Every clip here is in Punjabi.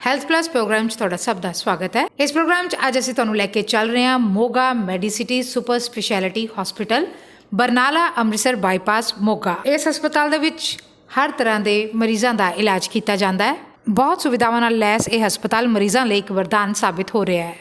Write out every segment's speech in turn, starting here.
ਹੈਲਥ ਪਲੱਸ ਪ੍ਰੋਗਰਾਮ 'ਚ ਤੁਹਾਡਾ ਸਭ ਦਾ ਸਵਾਗਤ ਹੈ। ਇਸ ਪ੍ਰੋਗਰਾਮ 'ਚ ਅੱਜ ਅਸੀਂ ਤੁਹਾਨੂੰ ਲੈ ਕੇ ਚੱਲ ਰਹੇ ਹਾਂ Moga Medicity super speciality hospital Barnala Amritsar bypass Moga. ਇਸ ਹਸਪਤਾਲ ਦੇ ਵਿੱਚ ਹਰ ਤਰ੍ਹਾਂ ਦੇ ਮਰੀਜ਼ਾਂ ਦਾ ਇਲਾਜ ਕੀਤਾ ਜਾਂਦਾ ਹੈ। ਬਹੁਤ ਸੁਵਿਧਾਵਾਂ ਨਾਲ ਲੈਸ ਇਹ ਹਸਪਤਾਲ ਮਰੀਜ਼ਾਂ ਲਈ ਇੱਕ ਵਰਦਾਨ ਸਾਬਿਤ ਹੋ ਰਿਹਾ ਹੈ।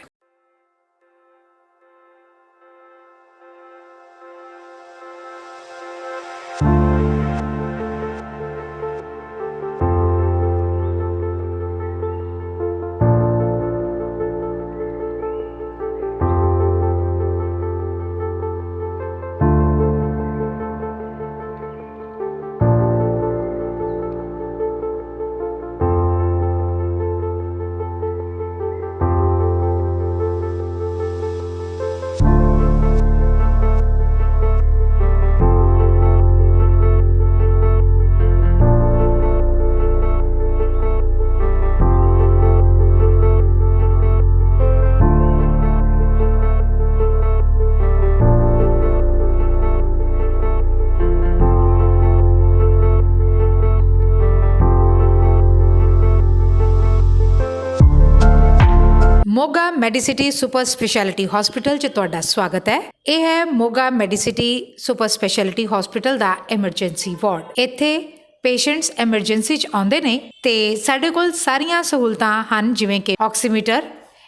Moga Medicity super speciality hospital 'ਚ ਤੁਹਾਡਾ ਸਵਾਗਤ ਹੈ। ਇਹ ਹੈ Moga Medicity super speciality hospital ਦਾ ਐਮਰਜੈਂਸੀ ਵਾਰਡ। ਇੱਥੇ ਪੇਸ਼ੈਂਟਸ ਐਮਰਜੈਂਸੀ 'ਚ ਆਉਂਦੇ ਨੇ ਤੇ ਸਾਡੇ ਕੋਲ ਸਾਰੀਆਂ ਸਹੂਲਤਾਂ ਹਨ, ਜਿਵੇਂ ਕਿ ਆਕਸੀਮੀਟਰ।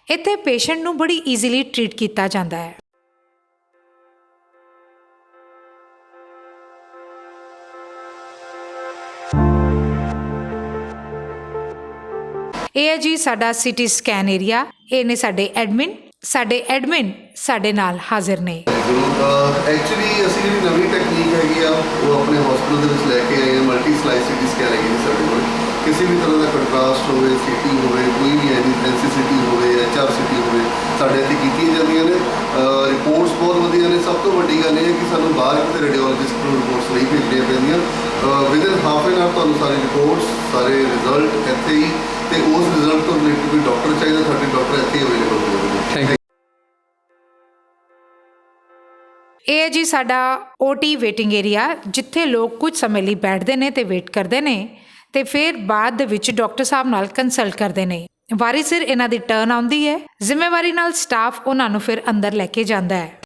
ਇੱਥੇ ਪੇਸ਼ੈਂਟ ਨੂੰ ਬੜੀ ਈਜ਼ੀਲੀ ਟ੍ਰੀਟ ਕੀਤਾ ਜਾਂਦਾ ਹੈ। ਇਹ ਹੈ ਜੀ ਸਾਡਾ ਸਿਟੀ ਸਕੈਨ ਏਰੀਆ। ਇਹ ਨੇ ਸਾਡੇ ਐਡਮਿਨ ਸਾਡੇ ਨਾਲ ਹਾਜ਼ਰ ਨੇ। ਐਕਚੁਅਲੀ ਅਸੀਂ ਜਿਹੜੀ ਨਵੀਂ ਟੈਕਨੀਕ ਹੈਗੀ ਆ ਉਹ ਆਪਣੇ ਹਸਪੀਟਲ ਦੇ ਵਿੱਚ ਲੈ ਕੇ ਆਏ ਹਾਂ। ਮਲਟੀ ਸਲਾਈਸ ਸਿਟੀ ਸਕੈਨ ਹੈਗੀ ਸਾਡੇ ਕੋਲ। ਕਿਸੇ ਵੀ ਤਰ੍ਹਾਂ ਦਾ ਕੰਟਰਾਸਟ ਹੋਵੇ, ਸਿਟੀ ਹੋਵੇ, ਕੋਈ ਵੀ ਐਨਸੀਸੀਟੀ ਹੋਵੇ, HRCT ਹੋਵੇ, ਸਾਡੇ ਇੱਥੇ ਕੀਤੀਆਂ ਜਾਂਦੀਆਂ ਨੇ। ਰਿਪੋਰਟਸ ਬਹੁਤ ਵਧੀਆ ਨੇ। ਸਭ ਤੋਂ ਵੱਡੀ ਗੱਲ ਇਹ ਹੈ ਕਿ ਸਾਨੂੰ ਬਾਹਰ ਕਿਤੇ ਰੇਡੀਓਲੋਜਿਸਟ ਨੂੰ ਰਿਪੋਰਟਸ ਨਹੀਂ ਭੇਜਣੀਆਂ ਪੈਂਦੀਆਂ। ਵਿਦਿਨ ਹਾਫ ਐਨ ਆਵਰ ਤੁਹਾਨੂੰ ਸਾਰੇ ਰਿਪੋਰਟਸ, ਸਾਰੇ ਰਿਜ਼ਲਟ ਇੱਥੇ ਹੀ, ਤੇ ਉਸ ਰਿਜ਼ਲਟ ਤੋਂ ਰਿਲੇਟਡ ਕੋਈ ਡਾਕਟਰ ਚਾਹੀਦਾ, ਸਾਡੇ ਡਾਕਟਰ ਇੱਥੇ ਹੀ ਅਵੇਲੇਬਲ ਹੋਣਗੇ। ਇਹ ਹੈ ਜੀ ਸਾਡਾ OT ਵੇਟਿੰਗ ਏਰੀਆ, ਜਿੱਥੇ ਲੋਕ ਕੁਝ ਸਮੇਂ ਲਈ ਬੈਠਦੇ ਨੇ ਤੇ ਵੇਟ ਕਰਦੇ ਨੇ ਤੇ ਫਿਰ ਬਾਅਦ ਦੇ ਵਿੱਚ ਡਾਕਟਰ ਸਾਹਿਬ ਨਾਲ ਕੰਸਲਟ ਕਰਦੇ ਨੇ। ਵਾਰੀ ਸਿਰ ਇਹਨਾਂ ਦੀ ਟਰਨ ਆਉਂਦੀ ਹੈ। ਜ਼ਿੰਮੇਵਾਰੀ ਨਾਲ ਸਟਾਫ ਉਹਨਾਂ ਨੂੰ ਫਿਰ ਅੰਦਰ ਲੈ ਕੇ ਜਾਂਦਾ ਹੈ।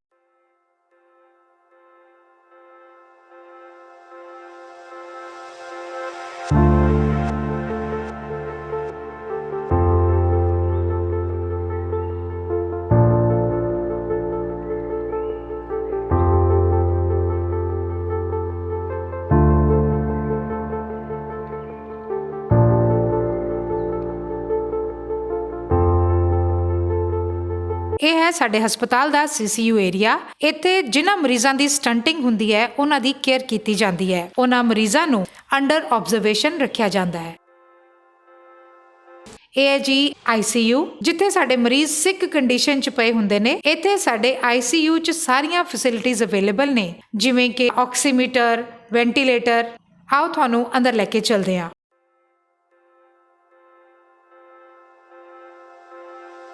ਇਹ ਹੈ ਸਾਡੇ ਹਸਪਤਾਲ ਦਾ CCU ਏਰੀਆ। ਇੱਥੇ ਜਿਨ੍ਹਾਂ ਮਰੀਜ਼ਾਂ ਦੀ ਸਟੰਟਿੰਗ ਹੁੰਦੀ ਹੈ ਉਹਨਾਂ ਦੀ ਕੇਅਰ ਕੀਤੀ ਜਾਂਦੀ ਹੈ। ਉਹਨਾਂ ਮਰੀਜ਼ਾਂ ਨੂੰ ਅੰਡਰ ਆਬਜ਼ਰਵੇਸ਼ਨ ਰੱਖਿਆ ਜਾਂਦਾ ਹੈ। ਇਹ ਹੈ ਜੀ ICU, ਜਿੱਥੇ ਸਾਡੇ ਮਰੀਜ਼ ਸਿਕ ਕੰਡੀਸ਼ਨ 'ਚ ਪਏ ਹੁੰਦੇ ਨੇ। ਇੱਥੇ ਸਾਡੇ ICU 'ਚ ਸਾਰੀਆਂ ਫੈਸਿਲਿਟੀਜ਼ ਅਵੇਲੇਬਲ ਨੇ, ਜਿਵੇਂ ਕਿ ਆਕਸੀਮੀਟਰ, ਵੈਂਟੀਲੇਟਰ। ਆਓ ਤੁਹਾਨੂੰ ਅੰਦਰ ਲੈ ਕੇ ਚੱਲਦੇ ਹਾਂ।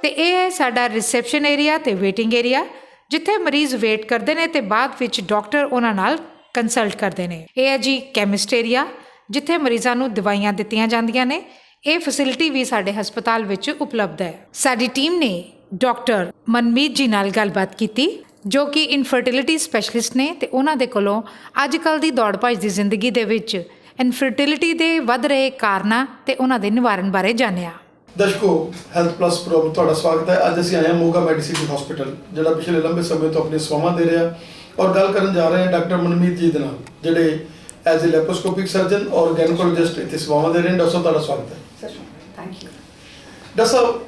ਤੇ ਇਹ ਹੈ ਸਾਡਾ ਰਿਸੈਪਸ਼ਨ ਏਰੀਆ ਤੇ ਵੇਟਿੰਗ ਏਰੀਆ, ਜਿੱਥੇ ਮਰੀਜ਼ ਵੇਟ ਕਰਦੇ ਨੇ ਤੇ ਬਾਅਦ ਵਿੱਚ ਡਾਕਟਰ ਉਹਨਾਂ ਨਾਲ ਕੰਸਲਟ ਕਰਦੇ ਨੇ। ਇਹ ਹੈ ਜੀ ਕੈਮਿਸਟ ਏਰੀਆ, ਜਿੱਥੇ ਮਰੀਜ਼ਾਂ ਨੂੰ ਦਵਾਈਆਂ ਦਿੱਤੀਆਂ ਜਾਂਦੀਆਂ ਨੇ। ਇਹ ਫੈਸਿਲਿਟੀ ਵੀ ਸਾਡੇ ਹਸਪਤਾਲ ਵਿੱਚ ਉਪਲਬਧ ਹੈ। ਸਾਡੀ ਟੀਮ ਨੇ ਡਾਕਟਰ ਮਨਮੀਤ ਜੀ ਨਾਲ ਗੱਲਬਾਤ ਕੀਤੀ, ਜੋ ਕਿ ਇਨਫਰਟੀਲਿਟੀ ਸਪੈਸ਼ਲਿਸਟ ਨੇ, ਤੇ ਉਹਨਾਂ ਦੇ ਕੋਲੋਂ ਅੱਜ ਕੱਲ੍ਹ ਦੀ ਦੌੜ ਭੱਜ ਦੀ ਜ਼ਿੰਦਗੀ ਦੇ ਵਿੱਚ ਇਨਫਰਟੀਲਿਟੀ ਦੇ ਵੱਧ ਰਹੇ ਕਾਰਨਾਂ ਤੇ ਉਹਨਾਂ ਦੇ ਨਿਵਾਰਨ ਬਾਰੇ ਜਾਣਿਆ। ਦਰਸ਼ਕੋ, ਹੈਲਥ ਪਲੱਸ ਪ੍ਰੋਗਰਾਮ ਤੁਹਾਡਾ ਸਵਾਗਤ ਹੈ। ਅੱਜ ਅਸੀਂ ਆਏ ਹਾਂ ਮੋਗਾ ਮੈਡੀਸਿਟੀ ਹਸਪੀਟਲ, ਜਿਹੜਾ ਪਿਛਲੇ ਲੰਬੇ ਸਮੇਂ ਤੋਂ ਆਪਣੀ ਸੇਵਾਵਾਂ ਦੇ ਰਿਹਾ, ਔਰ ਗੱਲ ਕਰਨ ਜਾ ਰਹੇ ਹਾਂ ਡਾਕਟਰ ਮਨਮੀਤ ਜੀ ਦੇ ਨਾਲ, ਜਿਹੜੇ ਐਜ਼ ਏ ਲੈਪਰੋਸਕੋਪਿਕ ਸਰਜਨ ਔਰ ਗੈਨਕੋਲੋਜਿਸਟ ਇੱਥੇ ਸੇਵਾਵਾਂ ਦੇ ਰਹੇ ਨੇ। ਡਾਕਟਰ ਸਾਹਿਬ, ਤੁਹਾਡਾ ਸਵਾਗਤ ਹੈ। Sir, thank you. ਡਾਕਟਰ ਸਾਹਿਬ,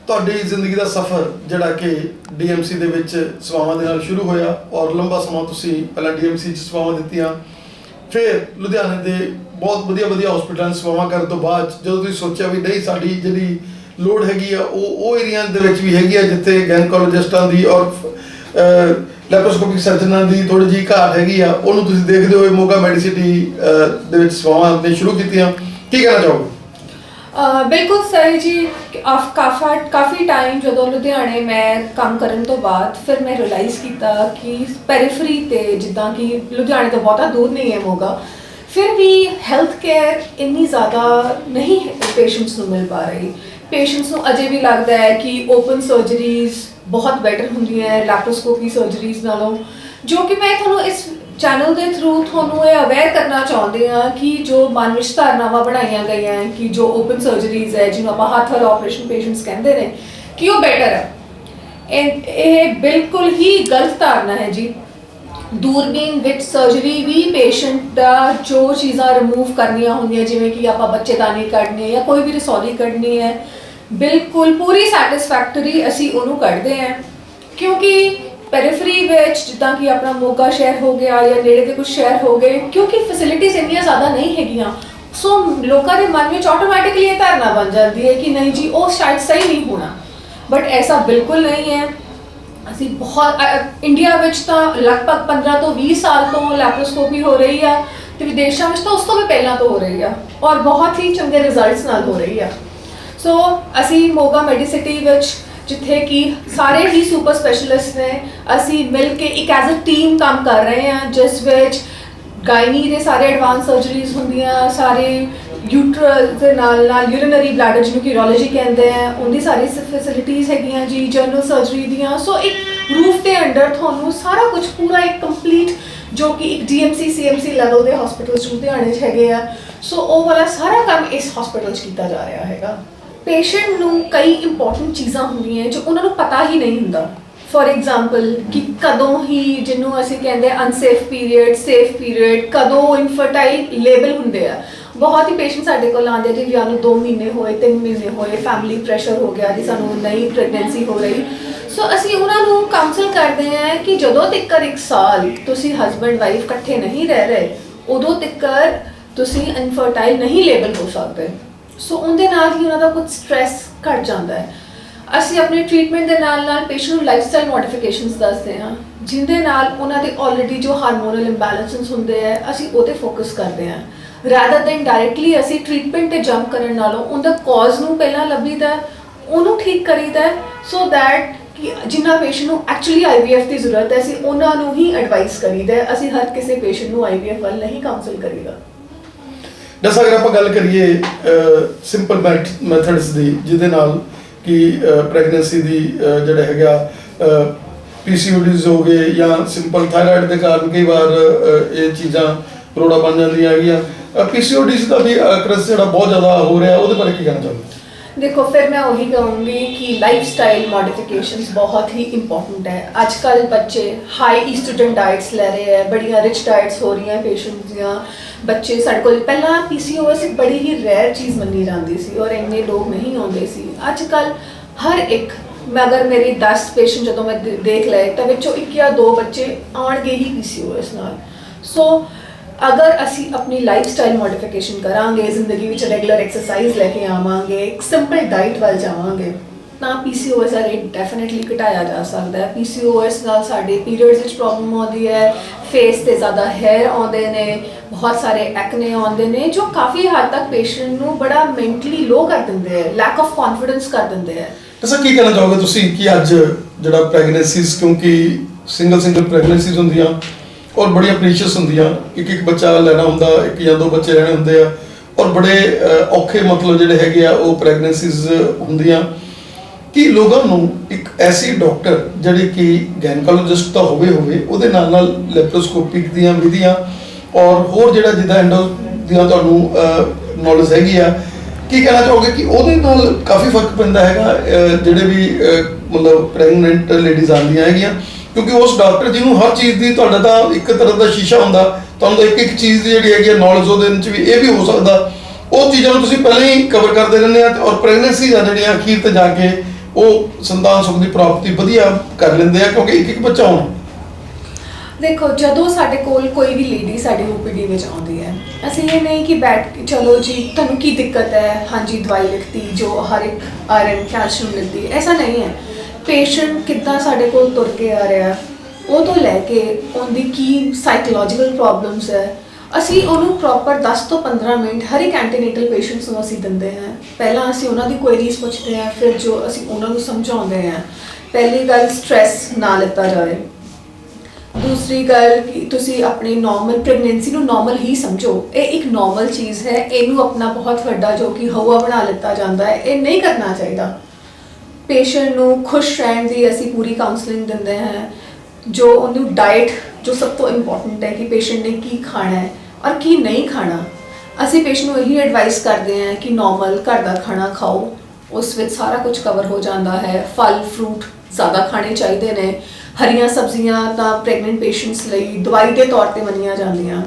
ਤੁਹਾਡੀ ਜ਼ਿੰਦਗੀ ਦਾ ਸਫ਼ਰ ਜਿਹੜਾ ਕਿ DMC ਦੇ ਵਿੱਚ ਸੇਵਾਵਾਂ ਦੇ ਨਾਲ ਸ਼ੁਰੂ ਹੋਇਆ, ਔਰ ਲੰਬਾ ਸਮਾਂ ਤੁਸੀਂ ਪਹਿਲਾਂ DMC 'ਚ ਸੇਵਾਵਾਂ ਦਿੱਤੀਆਂ, ਫਿਰ ਲੁਧਿਆਣੇ ਦੇ ਬਹੁਤ ਵਧੀਆ ਹਸਪੀਟਲਾਂ 'ਚ ਸੇਵਾਵਾਂ ਕਰਨ ਤੋਂ ਬਾਅਦ ਜਦੋਂ ਤੁਸੀਂ ਸੋਚਿਆ ਵੀ ਨਹੀਂ, ਸਾਡੀ ਜਿਹੜੀ ਲੋੜ ਹੈਗੀ ਆ ਉਹ ਏਰੀਆ ਦੇ ਵਿੱਚ ਵੀ ਹੈਗੀ ਆ, ਜਿੱਥੇ ਗੈਨਕੋਲੋਜਿਸਟਾਂ ਦੀ ਔਰ ਲੈਪਰੋਸਕੋਪਿਕ ਸਰਜਨਾਂ ਦੀ ਥੋੜ੍ਹੀ ਜਿਹੀ ਘਾਟ ਹੈਗੀ ਆ, ਉਹਨੂੰ ਤੁਸੀਂ ਦੇਖਦੇ ਹੋਏ ਮੋਗਾ ਮੈਡੀਸਿਟੀ ਦੇ ਵਿੱਚ ਸੇਵਾਵਾਂ ਆਪਣੀ ਸ਼ੁਰੂ ਕੀਤੀਆਂ। ਕੀ ਕਹਿਣਾ ਚਾਹੋਗੇ? ਬਿਲਕੁਲ ਸਹੀ ਜੀ। ਕਾਫੀ ਟਾਈਮ ਜਦੋਂ ਲੁਧਿਆਣੇ ਮੈਂ ਕੰਮ ਕਰਨ ਤੋਂ ਬਾਅਦ ਫਿਰ ਮੈਂ ਰਿਅਲਾਈਜ਼ ਕੀਤਾ ਕਿ ਪੈਰੀਫਰੀ ਤੇ ਜਿੱਦਾਂ ਕਿ ਲੁਧਿਆਣੇ ਤੋਂ ਬਹੁਤਾ ਦੂਰ ਨਹੀਂ ਹੈ ਮੋਗਾ, ਫਿਰ ਵੀ ਹੈਲਥ ਕੇਅਰ ਇੰਨੀ ਜ਼ਿਆਦਾ ਨਹੀਂ ਪੇਸ਼ੈਂਟਸ ਨੂੰ ਮਿਲ ਪਾ ਰਹੀ। ਪੇਸ਼ੈਂਟਸ ਨੂੰ ਅਜੇ ਵੀ ਲੱਗਦਾ ਹੈ ਕਿ ਓਪਨ ਸਰਜਰੀਜ਼ ਬਹੁਤ ਬੈਟਰ ਹੁੰਦੀਆਂ ਹੈ ਲੈਪਰੋਸਕੋਪੀ ਸਰਜਰੀਜ਼ ਨਾਲੋਂ, ਜੋ ਕਿ ਮੈਂ ਤੁਹਾਨੂੰ ਇਸ ਚੈਨਲ ਦੇ ਥਰੂ ਤੁਹਾਨੂੰ ਇਹ ਅਵੇਅਰ ਕਰਨਾ ਚਾਹੁੰਦੇ ਹਾਂ ਕਿ ਜੋ ਮਨ ਵਿੱਚ ਧਾਰਨਾਵਾਂ ਬਣਾਈਆਂ ਗਈਆਂ ਹੈ ਕਿ ਜੋ ਓਪਨ ਸਰਜਰੀਜ਼ ਹੈ ਜਿਹਨੂੰ ਆਪਾਂ ਹੱਥ ਵਾਲਾ ਆਪਰੇਸ਼ਨ ਪੇਸ਼ੈਂਟਸ ਕਹਿੰਦੇ ਨੇ ਕਿ ਉਹ ਬੈਟਰ ਹੈ, ਇਹ ਬਿਲਕੁਲ ਹੀ ਗਲਤ ਧਾਰਨਾ ਹੈ ਜੀ। ਦੂਰਬੀਨ ਵਿੱਚ ਸਰਜਰੀ ਵੀ ਪੇਸ਼ੈਂਟ ਦਾ ਜੋ ਚੀਜ਼ਾਂ ਰਿਮੂਵ ਕਰਨੀਆਂ ਹੁੰਦੀਆਂ ਜਿਵੇਂ ਕਿ ਆਪਾਂ ਬੱਚੇਦਾਨੀ ਕੱਢਣੀ ਹੈ ਜਾਂ ਕੋਈ ਵੀ ਰਸੌਲੀ ਕੱਢਣੀ ਹੈ, ਬਿਲਕੁਲ ਪੂਰੀ ਸੈਟਿਸਫੈਕਟਰੀ ਅਸੀਂ ਉਹਨੂੰ ਕੱਢਦੇ ਹਾਂ। ਕਿਉਂਕਿ ਪੈਰੀਫਰੀ ਵਿੱਚ ਜਿੱਦਾਂ ਕਿ ਆਪਣਾ ਮੋਗਾ ਸ਼ਹਿਰ ਹੋ ਗਿਆ ਜਾਂ ਨੇੜੇ ਦੇ ਕੁਝ ਸ਼ਹਿਰ ਹੋ ਗਏ, ਕਿਉਂਕਿ ਫੈਸਿਲਿਟੀਜ਼ ਇੰਨੀਆਂ ਜ਼ਿਆਦਾ ਨਹੀਂ ਹੈਗੀਆਂ, ਸੋ ਲੋਕਾਂ ਦੇ ਮਨ ਵਿੱਚ ਆਟੋਮੈਟਿਕਲੀ ਇਹ ਧਾਰਨਾ ਬਣ ਜਾਂਦੀ ਹੈ ਕਿ ਨਹੀਂ ਜੀ ਉਹ ਸ਼ਾਇਦ ਸਹੀ ਨਹੀਂ ਹੋਣਾ, ਬਟ ਐਸਾ ਬਿਲਕੁਲ ਨਹੀਂ ਹੈ। ਅਸੀਂ ਬਹੁਤ ਇੰਡੀਆ ਵਿੱਚ ਤਾਂ ਲਗਭਗ 15 ਤੋਂ 20 ਸਾਲ ਤੋਂ ਲੈਪਰੋਸਕੋਪੀ ਹੋ ਰਹੀ ਆ ਤੇ ਵਿਦੇਸ਼ਾਂ ਵਿੱਚ ਤਾਂ ਉਸ ਤੋਂ ਵੀ ਪਹਿਲਾਂ ਤੋਂ ਹੋ ਰਹੀ ਆ ਔਰ ਬਹੁਤ ਹੀ ਚੰਗੇ ਰਿਜ਼ਲਟਸ ਨਾਲ ਹੋ ਰਹੀ ਆ। ਸੋ ਅਸੀਂ ਮੋਗਾ ਮੈਡੀਸਿਟੀ ਵਿੱਚ ਜਿੱਥੇ ਕਿ ਸਾਰੇ ਹੀ ਸੁਪਰ ਸਪੈਸ਼ਲਿਸਟ ਨੇ, ਅਸੀਂ ਮਿਲ ਕੇ ਇੱਕ ਐਜ਼ ਅ ਟੀਮ ਕੰਮ ਕਰ ਰਹੇ ਹਾਂ ਜਿਸ ਵਿੱਚ ਗਾਇਨੀ ਦੇ ਸਾਰੇ ਐਡਵਾਂਸ ਸਰਜਰੀਜ਼ ਹੁੰਦੀਆਂ, ਸਾਰੇ ਯੂਟਰਸ ਦੇ ਨਾਲ ਯੂਰੀਨਰੀ ਬਲੈਡਰ ਜਿਹਨੂੰ ਕਿ ਯੂਰੋਲੋਜੀ ਕਹਿੰਦੇ ਆ ਉਹਦੀ ਸਾਰੀ ਫੈਸਿਲਿਟੀਜ਼ ਹੈਗੀਆਂ ਜੀ, ਜਨਰਲ ਸਰਜਰੀ ਦੀਆਂ। ਸੋ ਇੱਕ ਰੂਫ ਦੇ ਅੰਡਰ ਤੁਹਾਨੂੰ ਸਾਰਾ ਕੁਝ ਪੂਰਾ ਇੱਕ ਕੰਪਲੀਟ ਜੋ ਕਿ ਇੱਕ DMC CMC ਲੈਵਲ ਦੇ ਹਸਪੀਟਲਸ ਲੁਧਿਆਣੇ 'ਚ ਹੈਗੇ ਆ, ਸੋ ਉਹ ਵਾਲਾ ਸਾਰਾ ਕੰਮ ਇਸ ਹਸਪੀਟਲ 'ਚ ਕੀਤਾ ਜਾ ਰਿਹਾ ਹੈਗਾ। ਪੇਸ਼ੈਂਟ ਨੂੰ ਕਈ ਇੰਪੋਰਟੈਂਟ ਚੀਜ਼ਾਂ ਹੁੰਦੀਆਂ ਜੋ ਉਹਨਾਂ ਨੂੰ ਪਤਾ ਹੀ ਨਹੀਂ ਹੁੰਦਾ। ਫॉर एग्जांपल ਕਿ ਕਦੋਂ ਹੀ ਜਿਹਨੂੰ ਅਸੀਂ ਕਹਿੰਦੇ ਅਨਸੇਫ ਪੀਰੀਅਡ, ਸੇਫ ਪੀਰੀਅਡ, ਕਦੋਂ ਇਨਫਰਟਾਈਲ ਲੇਬਲ ਹੁੰਦੇ ਆ। ਬਹੁਤ ਹੀ ਪੇਸ਼ੈਂਟ ਸਾਡੇ ਕੋਲ ਆਉਂਦੇ ਜੀ ਵਿਆਹ ਨੂੰ 2 ਮਹੀਨੇ ਹੋਏ, 3 ਮਹੀਨੇ ਹੋਏ, ਫੈਮਿਲੀ ਪ੍ਰੈਸ਼ਰ ਹੋ ਗਿਆ ਜੀ, ਸਾਨੂੰ ਨਈ ਪ੍ਰੈਗਨੈਂਸੀ ਹੋ ਰਹੀ। ਸੋ ਅਸੀਂ ਉਹਨਾਂ ਨੂੰ ਕਾਉਂਸਲ ਕਰਦੇ ਹਾਂ ਕਿ ਜਦੋਂ ਤੱਕ 1 ਸਾਲ ਤੁਸੀਂ ਹਸਬੈਂਡ ਵਾਈਫ ਇਕੱਠੇ ਨਹੀਂ ਰਹਿ ਰਹੇ ਉਦੋਂ ਤੱਕ ਤੁਸੀਂ ਇਨਫਰਟਾਈਲ ਨਹੀਂ ਲੇਬਲ ਹੋ ਸਕਦੇ। ਸੋ ਉਹਦੇ ਨਾਲ ਹੀ ਉਹਨਾਂ ਦਾ ਕੁਝ ਸਟ੍ਰੈਸ ਘਟ ਜਾਂਦਾ ਹੈ। ਅਸੀਂ ਆਪਣੇ ਟ੍ਰੀਟਮੈਂਟ ਦੇ ਨਾਲ ਪੇਸ਼ੈਂਟ ਨੂੰ ਲਾਈਫਸਟਾਈਲ ਮੋਡੀਫਿਕੇਸ਼ਨਸ ਦੱਸਦੇ ਹਾਂ ਜਿਹਦੇ ਨਾਲ ਉਹਨਾਂ ਦੇ ਆਲਰੇਡੀ ਜੋ ਹਾਰਮੋਨਲ ਇੰਬੈਲੈਂਸਸ ਹੁੰਦੇ ਆ ਅਸੀਂ ਉਹਤੇ ਫੋਕਸ ਕਰਦੇ ਹਾਂ ਰਾਦਰ ਦੈਨ ਡਾਇਰੈਕਟਲੀ ਅਸੀਂ ਟ੍ਰੀਟਮੈਂਟ ਤੇ ਜੰਪ ਕਰਨ ਨਾਲੋਂ ਉਹਦਾ ਕਾਜ਼ ਨੂੰ ਪਹਿਲਾਂ ਲੱਭੀਦਾ, ਉਹਨੂੰ ਠੀਕ ਕਰੀਦਾ ਸੋ ਦੈਟ ਕਿ ਜਿਨ੍ਹਾਂ ਪੇਸ਼ੈਂਟ ਨੂੰ ਐਕਚੁਅਲੀ IVF ਦੀ ਜ਼ਰੂਰਤ ਹੈ ਅਸੀਂ ਉਹਨਾਂ ਨੂੰ ਹੀ ਐਡਵਾਈਸ ਕਰੀਦਾ, ਅਸੀਂ ਹਰ ਕਿਸੇ ਪੇਸ਼ੈਂਟ ਨੂੰ IVF ਵੱਲ ਨਹੀਂ ਕਾਉਂਸਲ ਕਰੀਦਾ। ਜੈਸਾ ਅਗਰ ਆਪਾਂ ਗੱਲ ਕਰੀਏ ਸਿੰਪਲ ਮੈਥਡਸ ਦੀ ਜਿਹਦੇ ਨਾਲ ਕਿ ਪ੍ਰੈਗਨੈਂਸੀ ਦੀ ਜਿਹੜਾ ਹੈਗਾ PCODs ਹੋ ਗਏ ਜਾਂ ਸਿੰਪਲ ਥਾਇਰਾਇਡ ਦੇ ਕਾਰਨ ਕਈ ਵਾਰ ਇਹ ਚੀਜ਼ਾਂ ਰੋੜਾ ਬਣ ਜਾਂਦੀਆਂ ਹੈਗੀਆਂ, PCODs ਦਾ ਵੀ ਅਕਰਸ ਜਿਹੜਾ ਬਹੁਤ ਜ਼ਿਆਦਾ ਹੋ ਰਿਹਾ ਉਹਦੇ ਬਾਰੇ ਕੀ ਕਹਿਣਾ ਚਾਹੁੰਦੇ? देखो फिर मैं वही कहूँगी कि लाइफस्टाइल मॉडिफिकेशंस बहुत ही इंपॉर्टेंट है। आजकल बच्चे हाई ईस्ट्रोजन डाइट्स ले रहे हैं, बड़िया रिच डाइट्स हो रही हैं पेशेंट्स दियाँ। बच्चे साढ़े को पहला PCOS एक बड़ी ही रेयर चीज़ मनी जाती सी और इन्ने लोग नहीं आते सी। अजकल हर एक मैं अगर मेरी 10 पेशेंट जो मैं देख ले तो विचों 1 या 2 बच्चे आउणगे ही PCOS नाल। सो अगर असी अपनी लाइफस्टाइल मॉडिफिकेशन करांगे, जिंदगी में रेगुलर एक्सरसाइज लेके आवांगे, एक सिंपल डाइट वाल जावांगे ਤਾਂ PCOS ਦਾ ਰੇਟ ਡੈਫੀਨਿਟਲੀ ਘਟਾਇਆ ਜਾ ਸਕਦਾ ਹੈ। PCOS ਨਾਲ ਸਾਡੇ ਪੀਰੀਅਡਸ ਵਿੱਚ ਪ੍ਰੋਬਲਮ ਆਉਂਦੀ ਹੈ, ਫੇਸ ਤੇ ਜ਼ਿਆਦਾ ਹੈਅਰ ਆਉਂਦੇ ਨੇ, ਬਹੁਤ ਸਾਰੇ ਐਕਨੇ ਆਉਂਦੇ ਨੇ ਜੋ ਕਾਫੀ ਹੱਦ ਤੱਕ ਪੇਸ਼ੈਂਟ ਨੂੰ ਬੜਾ ਮੈਂਟਲੀ ਲੋ ਕਰ ਦਿੰਦੇ ਹੈ, ਲੈਕ ਆਫ ਕੌਨਫੀਡੈਂਸ ਕਰ ਦਿੰਦੇ ਹੈ। ਦੱਸੋ ਕੀ ਕਹਿਣਾ ਚਾਹੋਗੇ ਤੁਸੀਂ ਕਿ ਅੱਜ ਜਿਹੜਾ ਪ੍ਰੈਗਨੈਂਸੀਜ਼ ਕਿਉਂਕਿ ਸਿੰਗਲ ਪ੍ਰੈਗਨੈਂਸੀਜ਼ ਹੁੰਦੀਆਂ ਔਰ ਬੜੀਆਂ ਪ੍ਰੀਸ਼ੀਅਸ ਹੁੰਦੀਆਂ, ਇੱਕ ਬੱਚਾ ਲੈਣਾ ਹੁੰਦਾ, 1 ਜਾਂ 2 ਬੱਚੇ ਲੈਣੇ ਹੁੰਦੇ ਆ ਔਰ ਬੜੇ ਔਖੇ ਮਤਲਬ ਜਿਹੜੇ ਹੈਗੇ ਆ ਉਹ ਪ੍ਰੈਗਨੈਂਸੀਜ਼ ਹੁੰਦੀਆਂ ਕਿ ਲੋਕਾਂ ਨੂੰ ਇੱਕ ਐਸੀ ਡਾਕਟਰ ਜਿਹੜੀ ਕਿ ਗਾਇਨਕੋਲੋਜਿਸਟ ਤਾਂ ਹੋਵੇ ਉਹਦੇ ਨਾਲ ਲੈਪਰੋਸਕੋਪਿਕ ਦੀਆਂ ਵਿਧੀਆਂ ਔਰ ਹੋਰ ਜਿਹੜਾ ਜਿੱਦਾਂ ਐਂਡੋ ਦੀਆਂ ਤੁਹਾਨੂੰ ਨੌਲੇਜ ਹੈਗੀ ਆ, ਕੀ ਕਹਿਣਾ ਚਾਹੋਗੇ ਕਿ ਉਹਦੇ ਨਾਲ ਕਾਫੀ ਫਰਕ ਪੈਂਦਾ ਹੈਗਾ ਜਿਹੜੇ ਵੀ ਮਤਲਬ ਪ੍ਰੈਗਨੈਂਟ ਲੇਡੀਜ਼ ਆਉਂਦੀਆਂ ਹੈਗੀਆਂ? ਕਿਉਂਕਿ ਉਸ ਡਾਕਟਰ ਜਿਹਨੂੰ ਹਰ ਚੀਜ਼ ਦੀ ਤੁਹਾਡਾ ਤਾਂ ਇੱਕ ਤਰ੍ਹਾਂ ਦਾ ਸ਼ੀਸ਼ਾ ਹੁੰਦਾ, ਤੁਹਾਨੂੰ ਇੱਕ ਚੀਜ਼ ਦੀ ਜਿਹੜੀ ਹੈਗੀ ਨੌਲੇਜ ਉਹਦੇ ਵਿੱਚ ਵੀ ਇਹ ਵੀ ਹੋ ਸਕਦਾ, ਉਹ ਚੀਜ਼ਾਂ ਨੂੰ ਤੁਸੀਂ ਪਹਿਲਾਂ ਹੀ ਕਵਰ ਕਰਦੇ ਰਹਿੰਦੇ ਆ ਔਰ ਪ੍ਰੈਗਨੈਂਸੀ ਆ ਜਿਹੜੀਆਂ ਅਖੀਰ ਤੇ ਜਾ ਕੇ ਉਹ ਸੰਤਾਨ ਸੁਖ ਦੀ ਪ੍ਰਾਪਤੀ ਵਧੀਆ ਕਰ ਲੈਂਦੇ ਆ ਕਿਉਂਕਿ ਇੱਕ ਬੱਚਾ ਹੋਣਾ। ਦੇਖੋ ਜਦੋਂ ਸਾਡੇ ਕੋਲ ਕੋਈ ਵੀ ਲੇਡੀ ਸਾਡੀ OPD ਵਿੱਚ ਆਉਂਦੀ ਹੈ ਅਸੀਂ ਇਹ ਨਹੀਂ ਕਿ ਬੈਠ ਕੇ ਚਲੋ ਜੀ ਤੁਹਾਨੂੰ ਕੀ ਦਿੱਕਤ ਹੈ, ਹਾਂਜੀ ਦਵਾਈ ਲਿਖਤੀ ਜੋ ਹਰ ਇੱਕ ਆਇਰਨ ਕੈਲਸ਼ੀਅਮ ਲਿਖਦੀ, ਐਸਾ ਨਹੀਂ ਹੈ। ਪੇਸ਼ੈਂਟ ਕਿੱਦਾਂ ਸਾਡੇ ਕੋਲ ਤੁਰ ਕੇ ਆ ਰਿਹਾ ਉਹ ਤੋਂ ਲੈ ਕੇ ਉਹਦੀ ਕੀ ਸਾਈਕੋਲੋਜੀਕਲ ਪ੍ਰੋਬਲਮਸ ਹੈ ਅਸੀਂ ਉਹਨੂੰ ਪ੍ਰੋਪਰ 10 ਤੋਂ 15 ਮਿੰਟ ਹਰ ਇੱਕ ਐਂਟੀਨੇਟਲ ਪੇਸ਼ੈਂਟਸ ਨੂੰ ਅਸੀਂ ਦਿੰਦੇ ਹਾਂ। ਪਹਿਲਾਂ ਅਸੀਂ ਉਹਨਾਂ ਦੀ ਕੁਐਰੀਜ਼ ਪੁੱਛਦੇ ਹਾਂ, ਫਿਰ ਜੋ ਅਸੀਂ ਉਹਨਾਂ ਨੂੰ ਸਮਝਾਉਂਦੇ ਹਾਂ। ਪਹਿਲੀ ਗੱਲ ਸਟ੍ਰੈਸ ਨਾ ਲਿੱਤਾ ਜਾਵੇ, ਦੂਸਰੀ ਗੱਲ ਕਿ ਤੁਸੀਂ ਆਪਣੀ ਨਾਰਮਲ ਪ੍ਰੈਗਨੈਂਸੀ ਨੂੰ ਨਾਰਮਲ ਹੀ ਸਮਝੋ। ਇਹ ਇੱਕ ਨਾਰਮਲ ਚੀਜ਼ ਹੈ, ਇਹਨੂੰ ਆਪਣਾ ਬਹੁਤ ਵੱਡਾ ਜੋ ਕਿ ਹਵਾ ਬਣਾ ਲਿੱਤਾ ਜਾਂਦਾ ਹੈ, ਇਹ ਨਹੀਂ ਕਰਨਾ ਚਾਹੀਦਾ। ਪੇਸ਼ੈਂਟ ਨੂੰ ਖੁਸ਼ ਰਹਿਣ ਦੀ ਅਸੀਂ ਪੂਰੀ ਕਾਉਂਸਲਿੰਗ ਦਿੰਦੇ ਹਾਂ। ਜੋ ਉਹਨੂੰ ਡਾਈਟ, ਜੋ ਸਭ ਤੋਂ ਇੰਪੋਰਟੈਂਟ ਹੈ ਕਿ ਪੇਸ਼ੈਂਟ ਨੇ ਕੀ ਖਾਣਾ ਹੈ ਔਰ ਕੀ ਨਹੀਂ ਖਾਣਾ, ਅਸੀਂ ਪੇਸ਼ੈਂਟ ਨੂੰ ਇਹੀ ਐਡਵਾਈਸ ਕਰਦੇ ਹਾਂ ਕਿ ਨਾਰਮਲ ਘਰ ਦਾ ਖਾਣਾ ਖਾਓ, ਉਸ ਵਿੱਚ ਸਾਰਾ ਕੁਝ ਕਵਰ ਹੋ ਜਾਂਦਾ ਹੈ। ਫਲ ਫਰੂਟ ਜ਼ਿਆਦਾ ਖਾਣੇ ਚਾਹੀਦੇ ਨੇ। ਹਰੀਆਂ ਸਬਜ਼ੀਆਂ ਤਾਂ ਪ੍ਰੈਗਨੈਂਟ ਪੇਸ਼ੈਂਟਸ ਲਈ ਦਵਾਈ ਦੇ ਤੌਰ ਤੇ ਮੰਨੀਆਂ ਜਾਂਦੀਆਂ।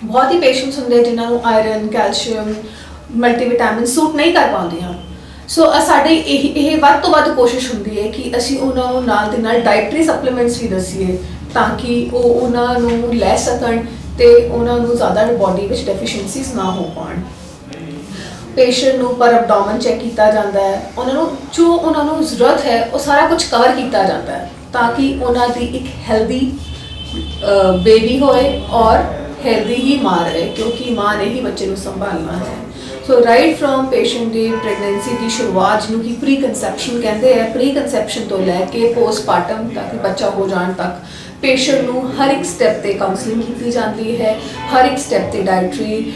ਬਹੁਤ ਹੀ ਪੇਸ਼ੈਂਟਸ ਹੁੰਦੇ ਜਿਨ੍ਹਾਂ ਨੂੰ ਆਇਰਨ, ਕੈਲਸ਼ੀਅਮ, ਮਲਟੀਵਿਟਾਮਿਨ ਸੂਟ ਨਹੀਂ ਕਰ ਪਾਉਂਦੀਆਂ। ਸੋ ਸਾਡੇ ਇਹ ਵੱਧ ਤੋਂ ਵੱਧ ਕੋਸ਼ਿਸ਼ ਹੁੰਦੀ ਹੈ ਕਿ ਅਸੀਂ ਉਹਨਾਂ ਨੂੰ ਨਾਲ ਦੇ ਨਾਲ ਡਾਈਟਰੀ ਸਪਲੀਮੈਂਟਸ ਵੀ ਦੱਸੀਏ ਤਾਂ ਕਿ ਉਹ ਉਹਨਾਂ ਨੂੰ ਲੈ ਸਕਣ ਤੇ ਉਹਨਾਂ ਨੂੰ ਜ਼ਿਆਦਾ ਬਾਡੀ ਵਿੱਚ ਡੈਫੀਸ਼ੀਐਂਸੀਜ਼ ਨਾ ਹੋ ਪਾਉਣ। ਪੇਸ਼ੈਂਟ ਨੂੰ ਪਰ ਐਬਡੋਮਨ ਚੈੱਕ ਕੀਤਾ ਜਾਂਦਾ ਹੈ, ਉਹਨਾਂ ਨੂੰ ਜੋ ਉਹਨਾਂ ਨੂੰ ਜ਼ਰੂਰਤ ਹੈ ਉਹ ਸਾਰਾ ਕੁਝ ਕਵਰ ਕੀਤਾ ਜਾਂਦਾ ਹੈ ਤਾਂ ਕਿ ਉਹਨਾਂ ਦੀ ਇੱਕ ਹੈਲਦੀ ਬੇਬੀ ਹੋਏ ਔਰ ਹੈਲਦੀ ਹੀ ਮਾਂ ਰਹੇ, ਕਿਉਂਕਿ ਮਾਂ ਨੇ ਹੀ ਬੱਚੇ ਨੂੰ ਸੰਭਾਲਣਾ ਹੈ। ਸੋ right from patient the pregnancy ਦੀ ਸ਼ੁਰੂਆਤ, ਜਿਹਨੂੰ ਕਿ ਪ੍ਰੀ ਕਨਸੈਪਸ਼ਨ ਕਹਿੰਦੇ ਆ, ਪ੍ਰੀ ਕਨਸੈਪਸ਼ਨ ਤੋਂ ਲੈ ਕੇ ਪੋਸਟਮਾਰਟਮ ਤੱਕ ਬੱਚਾ ਹੋ ਜਾਣ ਤੱਕ ਪੇਸ਼ੈਂਟ ਨੂੰ ਹਰ ਇੱਕ ਸਟੈਪ ਤੇ ਕਾਉਂਸਲਿੰਗ ਕੀਤੀ ਜਾਂਦੀ ਹੈ। ਹਰ ਇੱਕ ਸਟੈਪ ਤੇ ਡਾਈਟਰੀ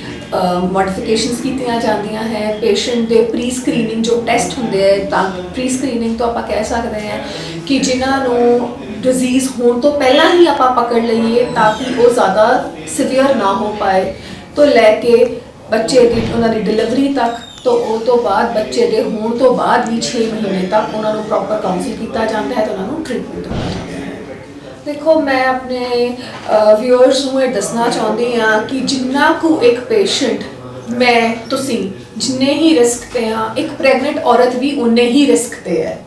ਮੋਡੀਫਿਕੇਸ਼ਨਸ ਕੀਤੀਆਂ ਜਾਂਦੀਆਂ ਹੈ। ਪੇਸ਼ੈਂਟ ਦੇ ਪ੍ਰੀ ਸਕਰੀਨਿੰਗ ਜੋ ਟੈਸਟ ਹੁੰਦੇ ਹੈ, ਤਾਂ ਪ੍ਰੀ ਸਕਰੀਨਿੰਗ ਤੋਂ ਆਪਾਂ ਕਹਿ ਸਕਦੇ ਹਾਂ ਕਿ ਜਿਨ੍ਹਾਂ ਨੂੰ ਡਿਜ਼ੀਜ਼ ਹੋਣ ਤੋਂ ਪਹਿਲਾਂ ਹੀ ਆਪਾਂ ਪਕੜ ਲਈਏ ਤਾਂ ਕਿ ਉਹ ਜ਼ਿਆਦਾ ਸਿਵੀਅਰ ਨਾ ਹੋ ਪਾਏ, ਤੋਂ ਲੈ ਕੇ ਬੱਚੇ ਦੀ ਉਹਨਾਂ ਦੀ ਡਿਲੀਵਰੀ ਤੱਕ, ਤੋਂ ਉਹ ਤੋਂ ਬਾਅਦ ਬੱਚੇ ਦੇ ਹੋਣ ਤੋਂ ਬਾਅਦ ਵੀ 6 ਮਹੀਨੇ ਤੱਕ ਉਹਨਾਂ ਨੂੰ ਪ੍ਰੋਪਰ ਕਾਉਂਸਲ ਕੀਤਾ ਜਾਂਦਾ ਹੈ ਤੇ ਉਹਨਾਂ ਨੂੰ ਟ੍ਰੀਟਮੈਂਟ ਦਿੱਤਾ ਜਾਂਦਾ ਹੈ। ਦੇਖੋ, ਮੈਂ ਆਪਣੇ ਵਿਊਅਰਸ ਨੂੰ ਇਹ ਦੱਸਣਾ ਚਾਹੁੰਦੀ ਹਾਂ ਕਿ ਜਿੰਨਾ ਕੁ ਇੱਕ ਪੇਸ਼ੈਂਟ, ਮੈਂ ਤੁਸੀਂ ਜਿੰਨੇ ਹੀ ਰਿਸਕ ਤੇ ਹਾਂ, ਇੱਕ ਪ੍ਰੈਗਨੈਂਟ ਔਰਤ ਵੀ ਉਨੇ ਹੀ ਰਿਸਕ ਤੇ ਹੈ।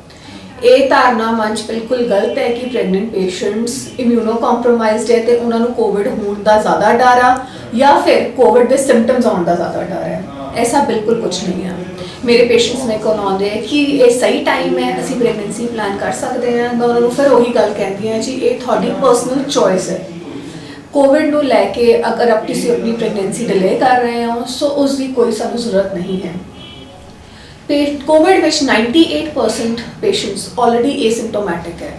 ਇਹ ਧਾਰਨਾ ਮਨ 'ਚ ਬਿਲਕੁਲ ਗਲਤ ਹੈ ਕਿ ਪ੍ਰੈਗਨੈਂਟ ਪੇਸ਼ੈਂਟਸ ਇਮਿਊਨੋ ਕੰਪਰੋਮਾਈਜ਼ਡ ਹੈ ਤੇ ਉਹਨਾਂ ਨੂੰ ਕੋਵਿਡ ਹੋਣ ਦਾ ਜ਼ਿਆਦਾ ਡਰ ਆ ਜਾਂ ਫਿਰ ਕੋਵਿਡ ਦੇ ਸਿੰਪਟਮਸ ਆਉਣ ਦਾ ਜ਼ਿਆਦਾ ਡਰ ਹੈ। ਐਸਾ ਬਿਲਕੁਲ ਕੁਝ ਨਹੀਂ ਹੈ। ਮੇਰੇ ਪੇਸ਼ੈਂਟਸ ਮੇਰੇ ਕੋਲ ਆਉਂਦੇ ਹੈ ਕਿ ਇਹ ਸਹੀ ਟਾਈਮ ਹੈ, ਅਸੀਂ ਪ੍ਰੈਗਨੈਂਸੀ ਪਲਾਨ ਕਰ ਸਕਦੇ ਹਾਂ। ਮੈਂ ਉਹਨਾਂ ਨੂੰ ਫਿਰ ਉਹੀ ਗੱਲ ਕਹਿੰਦੀ ਹਾਂ ਜੀ, ਇਹ ਤੁਹਾਡੀ ਪਰਸਨਲ ਚੋਇਸ ਹੈ। ਕੋਵਿਡ ਨੂੰ ਲੈ ਕੇ ਅਗਰ ਤੁਸੀਂ ਆਪਣੀ ਪ੍ਰੈਗਨੈਂਸੀ ਡਿਲੇ ਕਰ ਰਹੇ ਹੋ ਸੋ ਉਸ ਦੀ ਕੋਈ ਸਾਨੂੰ ਜ਼ਰੂਰਤ ਨਹੀਂ ਹੈ। ਕੋਵਿਡ ਵਿੱਚ 98% ਪੇਸ਼ੈਂਟਸ ਆਲਰੇਡੀ ਏਸਿਮਟੋਮੈਟਿਕ ਹੈ।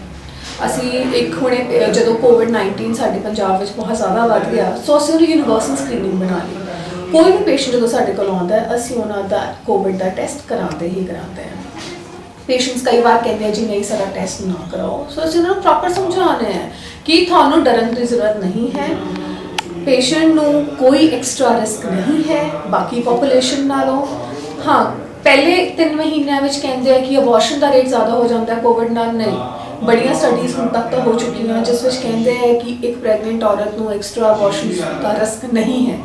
ਅਸੀਂ ਇੱਕ ਹੁਣੇ ਜਦੋਂ ਕੋਵਿਡ-19 ਸਾਡੇ ਪੰਜਾਬ ਵਿੱਚ ਬਹੁਤ ਜ਼ਿਆਦਾ ਵੱਧ ਗਿਆ, ਸੋ ਅਸੀਂ ਉਹਦੀ ਯੂਨੀਵਰਸਲ ਸਕਰੀਨਿੰਗ ਬਣਾ ਲਈ। ਕੋਈ ਵੀ ਪੇਸ਼ੈਂਟ ਜਦੋਂ ਸਾਡੇ ਕੋਲ ਆਉਂਦਾ ਹੈ, ਅਸੀਂ ਉਹਨਾਂ ਦਾ ਕੋਵਿਡ ਦਾ ਟੈਸਟ ਕਰਾਉਂਦੇ ਹਾਂ। ਪੇਸ਼ੈਂਟਸ ਕਈ ਵਾਰ ਕਹਿੰਦੇ ਆ ਜੀ ਨਹੀਂ, ਸਾਡਾ ਟੈਸਟ ਨਾ ਕਰਾਓ। ਸੋ ਅਸੀਂ ਉਹਨਾਂ ਨੂੰ ਪ੍ਰੋਪਰ ਸਮਝਾਉਣਾ ਹੈ ਕਿ ਤੁਹਾਨੂੰ ਡਰਨ ਦੀ ਜ਼ਰੂਰਤ ਨਹੀਂ ਹੈ। ਪੇਸ਼ੈਂਟ ਨੂੰ ਕੋਈ ਐਕਸਟਰਾ ਰਿਸਕ ਨਹੀਂ ਹੈ ਬਾਕੀ ਪੋਪੂਲੇਸ਼ਨ ਨਾਲੋਂ। ਹਾਂ, ਪਹਿਲੇ 3 ਮਹੀਨਿਆਂ ਵਿੱਚ ਕਹਿੰਦੇ ਆ ਕਿ ਅਬੋਰਸ਼ਨ ਦਾ ਰੇਟ ਜ਼ਿਆਦਾ ਹੋ ਜਾਂਦਾ ਕੋਵਿਡ ਨਾਲ। ਨਹੀਂ, ਬੜੀਆਂ ਸਟੱਡੀਜ਼ ਹੁਣ ਤੱਕ ਤਾਂ ਹੋ ਚੁੱਕੀਆਂ ਜਿਸ ਵਿੱਚ ਕਹਿੰਦੇ ਹੈ ਕਿ ਇੱਕ ਪ੍ਰੈਗਨੈਂਟ ਔਰਤ ਨੂੰ ਐਕਸਟਰਾ ਅਬੋਰਸ਼ਨ ਦਾ ਰਿਸਕ ਨਹੀਂ ਹੈ।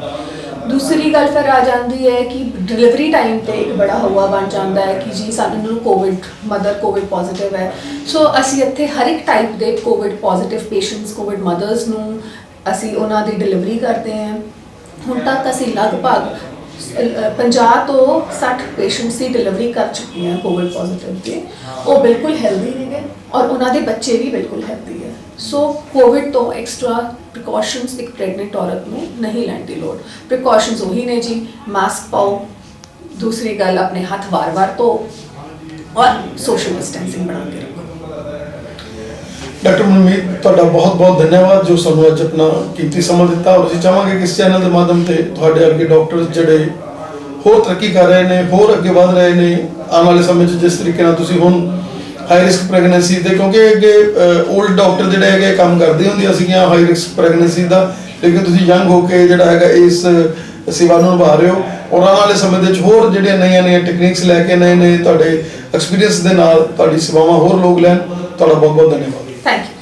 ਦੂਸਰੀ ਗੱਲ ਫਿਰ ਆ ਜਾਂਦੀ ਹੈ ਕਿ ਡਿਲੀਵਰੀ ਟਾਈਮ ਤੇ ਇੱਕ ਬੜਾ ਹਵਾ ਬਣ ਜਾਂਦਾ ਹੈ ਕਿ ਜੀ ਸਾਨੂੰ ਮਦਰ ਕੋਵਿਡ ਪੋਜ਼ਿਟਿਵ ਹੈ। ਸੋ ਅਸੀਂ ਇੱਥੇ ਹਰ ਇੱਕ ਟਾਈਪ ਦੇ Covid positive patients, Covid mothers ਨੂੰ ਅਸੀਂ ਉਹਨਾਂ ਦੀ ਡਿਲੀਵਰੀ ਕਰਦੇ ਹਾਂ। ਹੁਣ ਤੱਕ ਅਸੀਂ ਲਗਭਗ 50 ਤੋਂ 60 ਪੇਸ਼ੈਂਟਸ ਦੀ ਡਿਲੀਵਰੀ ਕਰ ਚੁੱਕੀ ਹਾਂ ਕੋਵਿਡ ਪੋਜ਼ਿਟਿਵ ਦੇ। ਉਹ ਬਿਲਕੁਲ ਹੈਲਦੀ ਨੇ ਔਰ ਉਹਨਾਂ ਦੇ ਬੱਚੇ ਵੀ ਬਿਲਕੁਲ ਹੈਲਦੀ ਹੈ। ਸੋ ਕੋਵਿਡ ਤੋਂ ਐਕਸਟਰਾ ਪ੍ਰੀਕਾਸ਼ਨਸ ਇੱਕ ਪ੍ਰੈਗਨੈਂਟ ਔਰਤ ਨੂੰ ਨਹੀਂ ਲੈਣ ਦੀ ਲੋੜ। ਪ੍ਰੀਕਾਸ਼ਨਸ ਉਹੀ ਨੇ ਜੀ, ਮਾਸਕ ਪਾਓ, ਦੂਸਰੀ ਗੱਲ ਆਪਣੇ ਹੱਥ ਵਾਰ-ਵਾਰ ਧੋ ਔਰ ਸੋਸ਼ਲ ਡਿਸਟੈਂਸਿੰਗ ਬਣਾ ਕੇ ਰੱਖੋ। ਡਾਕਟਰ ਮਨਮੀਤ, ਤੁਹਾਡਾ ਬਹੁਤ-ਬਹੁਤ ਧੰਨਵਾਦ ਜੋ ਸਾਨੂੰ ਅੱਜ ਆਪਣਾ ਕੀਮਤੀ ਸਮਾਂ ਦਿੱਤਾ। ਔਰ ਅਸੀਂ ਚਾਹਾਂਗੇ ਕਿ ਇਸ ਚੈਨਲ ਦੇ ਮਾਧਿਅਮ ਤੇ ਤੁਹਾਡੇ ਅੱਗੇ ਡਾਕਟਰ ਜਿਹੜੇ ਹੋਰ ਤਰੱਕੀ ਕਰ ਰਹੇ ਨੇ, ਹੋਰ ਅੱਗੇ ਵਧ ਰਹੇ ਨੇ, ਆਉਣ ਵਾਲੇ ਸਮੇਂ 'ਚ ਜਿਸ ਤਰੀਕੇ ਨਾਲ ਤੁਸੀਂ ਹੁਣ ਹਾਈ ਰਿਸਕ ਪ੍ਰੈਗਨੈਂਸੀ ਤੇ, ਕਿਉਂਕਿ ਅੱਗੇ 올ਡ ਡਾਕਟਰ ਜਿਹੜੇ ਹੈਗੇ ਕੰਮ ਕਰਦੇ ਹੁੰਦੀਆਂ ਸੀਗੀਆਂ ਹਾਈ ਰਿਸਕ ਪ੍ਰੈਗਨੈਂਸੀ ਦਾ, ਲੇਕਿਨ ਤੁਸੀਂ ਯੰਗ ਹੋ ਕੇ ਜਿਹੜਾ ਹੈਗਾ ਇਸ ਸੇਵਾ ਨੂੰ ਨਿਭਾ ਰਹੇ ਹੋ। ਔਰ ਆਉਣ ਵਾਲੇ ਸਮੇਂ ਦੇ ਵਿੱਚ ਹੋਰ ਜਿਹੜੀਆਂ ਨਈਆਂ ਟੈਕਨੀਕਸ ਲੈ ਕੇ, ਨਏ ਤੁਹਾਡੇ ਐਕਸਪੀਰੀਅੰਸ ਦੇ ਨਾਲ ਤੁਹਾਡੀ ਸੇਵਾਵਾਂ ਹੋਰ ਲੋਕ ਲੈਣ। ਤੁਹਾਡਾ ਬਹੁਤ-ਬਹੁਤ ਧੰਨਵਾਦ। Thank you.